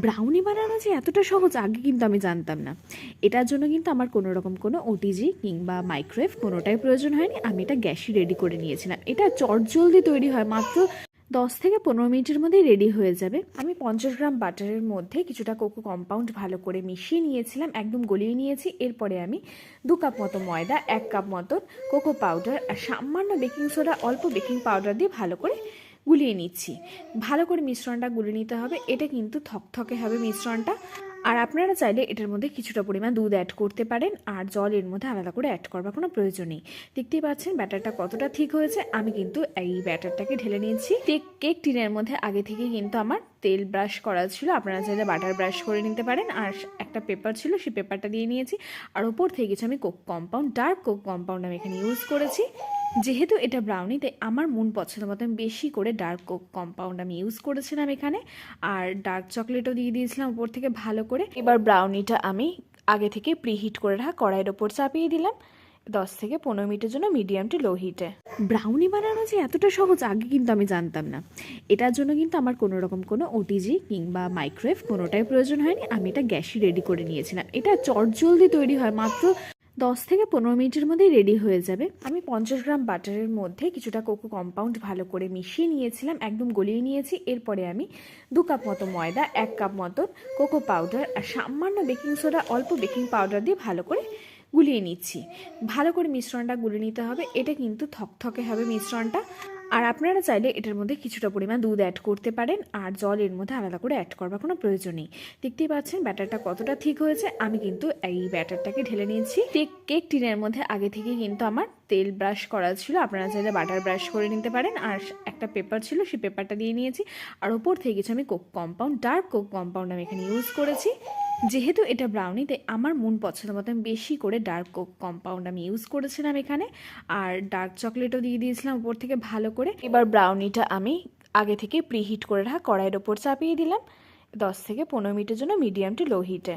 Brownie বানানো যে এতটা সহজ আগে কিন্তু আমি জানতাম না। এটার জন্য কিন্তু আমার কোনো রকম কোনো ওটিজি কিংবা মাইক্রোওয়েভ কোনোটাই প্রয়োজন হয়নি। আমি এটা গ্যাসই রেডি করে নিয়েছিলাম। এটা চটজলদি তৈরি হয়, মাত্র 10 থেকে 15 মিনিটের মধ্যেই রেডি হয়ে যাবে। আমি 50 গ্রাম বাটারের মধ্যে কিছুটা কোকো কম্পাউন্ড ভালো করে মিশিয়ে নিয়েছিলাম, একদম গলিয়ে নিয়েছি। এরপরে আমি 2 কাপ মতো ময়দা, 1 কাপ মতো কোকো পাউডার আর সামান্য বেকিং সোডা, অল্প বেকিং পাউডার দিয়ে ভালো করে গুলিয়ে নিচ্ছি। ভালো করে মিশ্রণটা গুলিয়ে নিতে হবে। এটা কিন্তু থকথকে হবে মিশ্রণটা। আর আপনারা চাইলে এটার মধ্যে কিছুটা পরিমাণ দুধ অ্যাড করতে পারেন, আর জল এর মধ্যে আলাদা করে অ্যাড করবার কোনো প্রয়োজন নেই। দেখতেই পাচ্ছেন ব্যাটারটা কতটা ঠিক হয়েছে। আমি কিন্তু এই ব্যাটারটাকে ঢেলে নিয়েছি। কেক টিনের মধ্যে আগে থেকে কিন্তু আমার তেল ব্রাশ করা ছিল, আপনারা চাইলে বাটার ব্রাশ করে নিতে পারেন। আর একটা পেপার ছিল, সেই পেপারটা দিয়ে নিয়েছি। আর ওপর থেকে কিছু আমি Coke compound, dark Coke compound আমি এখানে ইউজ করেছি। যেহেতু এটা ব্রাউনিতে আমার মন পছন্দ মতো আমি বেশি করে ডার্ক কোক কম্পাউন্ড আমি ইউজ করেছিলাম এখানে। আর ডার্ক চকলেটও দিয়ে দিয়েছিলাম উপর থেকে ভালো করে। এবার ব্রাউনিটা আমি আগে থেকে প্রিহিট করে রাখা কড়াইয়ের ওপর চাপিয়ে দিলাম 10 থেকে 15 মিনিটের জন্য মিডিয়াম টু লো হিটে। ব্রাউনি বানানো যে এতটা সহজ আগে কিন্তু আমি জানতাম না। এটার জন্য কিন্তু আমার কোনো রকম কোনো ওটিজি কিংবা মাইক্রোওয়েভ কোনোটাই প্রয়োজন হয়নি। আমি এটা গ্যাসই রেডি করে নিয়েছিলাম। এটা চটজলদি তৈরি হয়, মাত্র 10 থেকে 15 মিনিটের মধ্যেই রেডি হয়ে যাবে। আমি 50 গ্রাম বাটারের মধ্যে কিছুটা কোকো কম্পাউন্ড ভালো করে মিশিয়ে নিয়েছিলাম, একদম গলিয়ে নিয়েছি। এরপরে আমি 2 কাপ মতো ময়দা, 1 কাপ মতো কোকো পাউডার আর সামান্য বেকিং সোডা, অল্প বেকিং পাউডার দিয়ে ভালো করে গুলিয়ে নিচ্ছি। ভালো করে মিশ্রণটা গুলিয়ে নিতে হবে। এটা কিন্তু থকথকে হবে মিশ্রণটা। আর আপনারা চাইলে এটার মধ্যে কিছুটা পরিমাণ দুধ অ্যাড করতে পারেন, আর জল এর মধ্যে আলাদা করে অ্যাড করবার কোনো প্রয়োজন নেই। দেখতেই পাচ্ছেন ব্যাটারটা কতটা ঠিক হয়েছে। আমি কিন্তু এই ব্যাটারটাকে ঢেলে নিয়েছি। কেক টিনের মধ্যে আগে থেকে কিন্তু আমার তেল ব্রাশ করা ছিল, আপনারা চাইলে বাটার ব্রাশ করে নিতে পারেন। আর একটা পেপার ছিল, সেই পেপারটা দিয়ে নিয়েছি। আর ওপর থেকে কিছু আমি Coke compound, dark Coke compound আমি এখানে ইউজ করেছি। যেহেতু এটা ব্রাউনিতে আমার মন পছন্দ মতো আমি বেশি করে ডার্ক কোক কম্পাউন্ড আমি ইউজ করেছিলাম এখানে। আর ডার্ক চকলেটও দিয়ে দিয়েছিলাম উপর থেকে ভালো করে। এবার ব্রাউনিটা আমি আগে থেকে প্রিহিট করে রাখা কড়াইয়ের ওপর চাপিয়ে দিলাম 10 থেকে 15 মিনিটের জন্য মিডিয়াম টু লো হিটে।